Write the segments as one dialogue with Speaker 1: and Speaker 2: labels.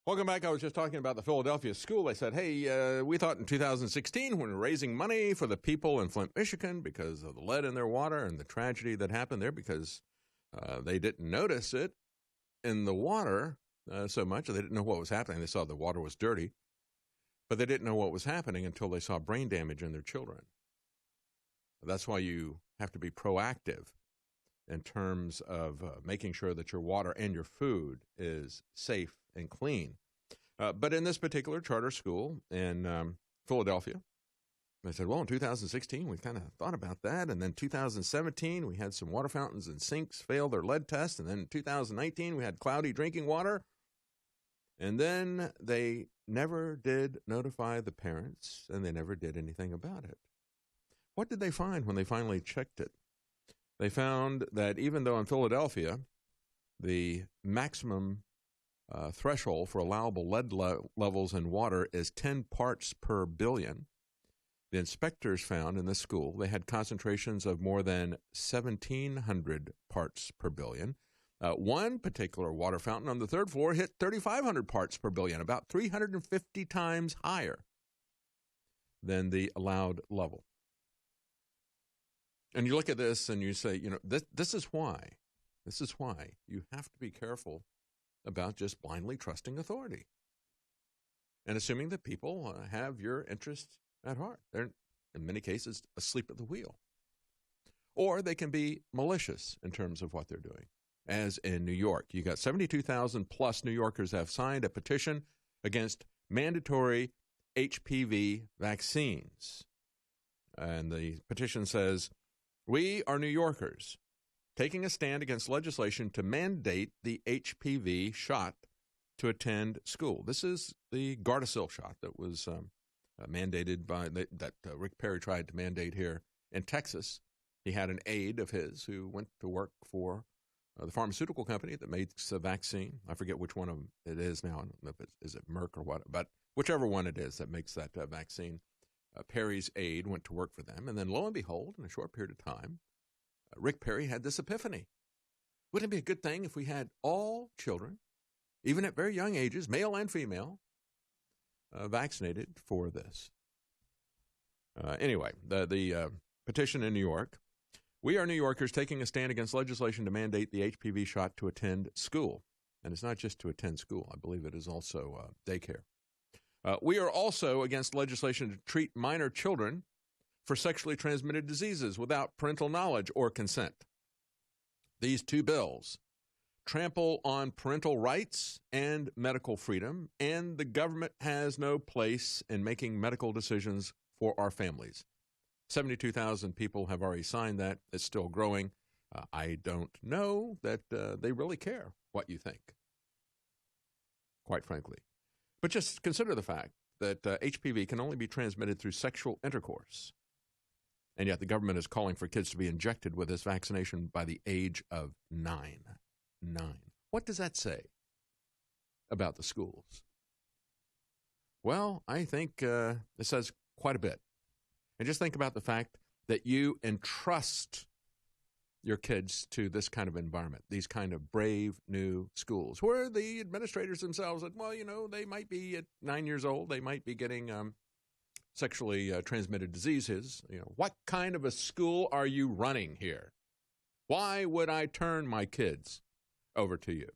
Speaker 1: Welcome back. I was just talking about the Philadelphia school. They said, hey, we thought in 2016 when we were raising money for the people in Flint, Michigan because of the lead in their water and the tragedy that happened there because they didn't notice it in the water so much. They didn't know what was happening. They saw the water was dirty, but they didn't know what was happening until they saw brain damage in their children. That's why you have to be proactive in terms of making sure that your water and your food is safe and clean. But in this particular charter school in Philadelphia, they said, well, in 2016, we kind of thought about that. And then 2017, we had some water fountains and sinks fail their lead test. And then in 2019, we had cloudy drinking water. And then they never did notify the parents, and they never did anything about it. What did they find when they finally checked it? They found that even though in Philadelphia, the maximum threshold for allowable lead levels in water is 10 parts per billion, the inspectors found in this school they had concentrations of more than 1,700 parts per billion. One particular water fountain on the third floor hit 3,500 parts per billion, about 350 times higher than the allowed level. And you look at this and you say, this is why. This is why you have to be careful about just blindly trusting authority and assuming that people have your interests at heart. They're, in many cases, asleep at the wheel. Or they can be malicious in terms of what they're doing. As in New York, you got 72,000 plus New Yorkers have signed a petition against mandatory HPV vaccines. And the petition says, we are New Yorkers taking a stand against legislation to mandate the HPV shot to attend school. This is the Gardasil shot that was mandated by that Rick Perry tried to mandate here in Texas. He had an aide of his who went to work for the pharmaceutical company that makes a vaccine. I forget which one of them it is now. I don't know if is it Merck or what, but whichever one it is that makes that vaccine. Perry's aide went to work for them, and then lo and behold, in a short period of time, Rick Perry had this epiphany. Wouldn't it be a good thing if we had all children, even at very young ages, male and female, vaccinated for this? Anyway, the petition in New York. We are New Yorkers taking a stand against legislation to mandate the HPV shot to attend school. And it's not just to attend school. I believe it is also daycare. We are also against legislation to treat minor children for sexually transmitted diseases without parental knowledge or consent. These two bills trample on parental rights and medical freedom, and the government has no place in making medical decisions for our families. 72,000 people have already signed that. It's still growing. I don't know that they really care what you think, quite frankly. But just consider the fact that HPV can only be transmitted through sexual intercourse. And yet the government is calling for kids to be injected with this vaccination by the age of 9. What does that say about the schools? Well, I think it says quite a bit. And just think about the fact that you entrust your kids to this kind of environment, these kind of brave new schools, where the administrators themselves said, well, they might be at 9 years old, they might be getting sexually transmitted diseases. What kind of a school are you running here? Why would I turn my kids over to you?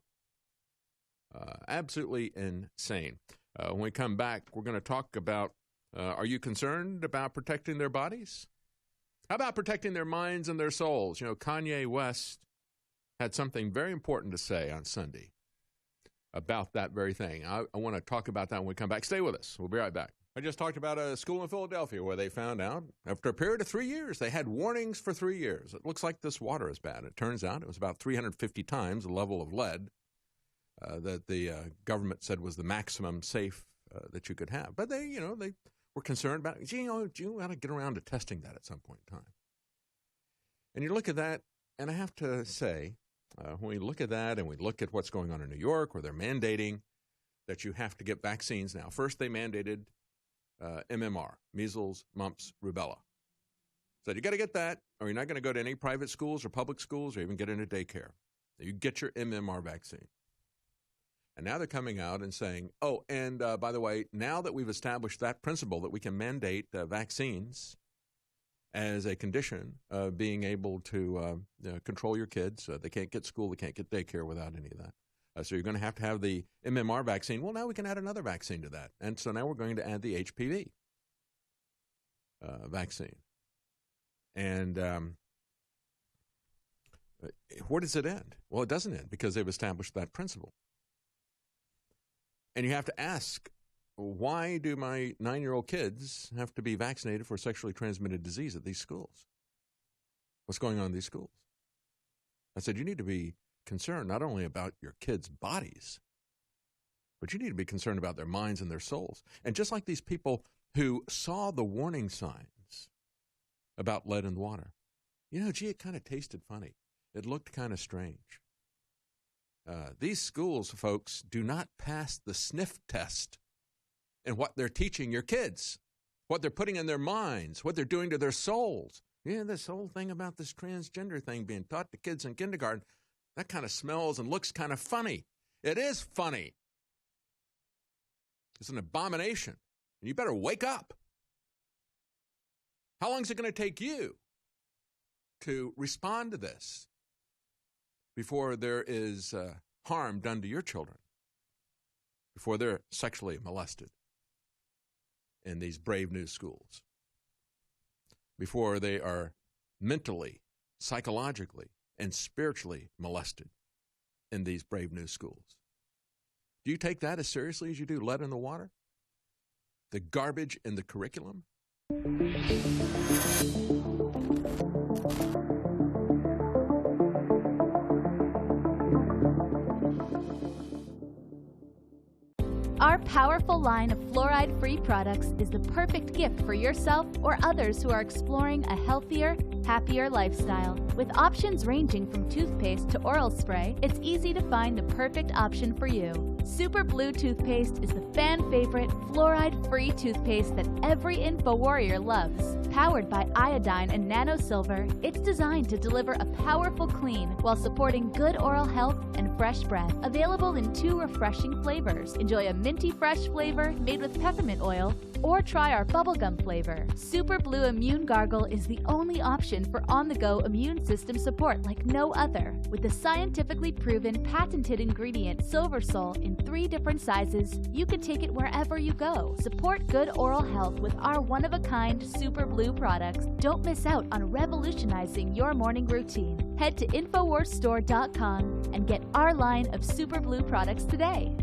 Speaker 1: Absolutely insane. When we come back, we're going to talk about, are you concerned about protecting their bodies? How about protecting their minds and their souls? Kanye West had something very important to say on Sunday about that very thing. I want to talk about that when we come back. Stay with us. We'll be right back. I just talked about a school in Philadelphia where they found out after a period of 3 years, they had warnings for 3 years. It looks like this water is bad. It turns out it was about 350 times the level of lead that the government said was the maximum safe that you could have. But they were concerned about it. You ought to get around to testing that at some point in time. And you look at that, and I have to say, when we look at that and we look at what's going on in New York, where they're mandating that you have to get vaccines now. First, they mandated MMR, measles, mumps, rubella. Said you got to get that, or you're not going to go to any private schools or public schools or even get into daycare. You get your MMR vaccine. And now they're coming out and saying, oh, and by the way, now that we've established that principle that we can mandate vaccines as a condition of being able to control your kids, they can't get school, they can't get daycare without any of that. So you're going to have the MMR vaccine. Well, now we can add another vaccine to that. And so now we're going to add the HPV vaccine. And where does it end? Well, it doesn't end because they've established that principle. And you have to ask, why do my 9-year-old kids have to be vaccinated for sexually transmitted disease at these schools? What's going on in these schools? I said, you need to be concerned not only about your kids' bodies, but you need to be concerned about their minds and their souls. And just like these people who saw the warning signs about lead in the water, it kind of tasted funny. It looked kind of strange. These schools, folks, do not pass the sniff test in what they're teaching your kids, what they're putting in their minds, what they're doing to their souls. Yeah, this whole thing about this transgender thing being taught to kids in kindergarten, that kind of smells and looks kind of funny. It is funny. It's an abomination. And you better wake up. How long is it going to take you to respond to this before there is harm done to your children, before they're sexually molested in these brave new schools, before they are mentally, psychologically, and spiritually molested in these brave new schools? Do you take that as seriously as you do lead in the water? The garbage in the curriculum?
Speaker 2: Our powerful line of fluoride-free products is the perfect gift for yourself or others who are exploring a healthier, happier lifestyle. With options ranging from toothpaste to oral spray, it's easy to find the perfect option for you. Super Blue Toothpaste is the fan-favorite fluoride-free toothpaste that every InfoWarrior loves. Powered by iodine and nano silver, it's designed to deliver a powerful clean while supporting good oral health and fresh breath. Available in 2 refreshing flavors. Enjoy a minty fresh flavor made with peppermint oil, or try our bubblegum flavor. Super Blue Immune Gargle is the only option for on-the-go immune system support like no other. With the scientifically proven patented ingredient Silver Sol in 3 different sizes, you can take it wherever you go. Support good oral health with our one-of-a-kind Super Blue products. Don't miss out on revolutionizing your morning routine. Head to InfoWarsStore.com and get our line of Super Blue products today.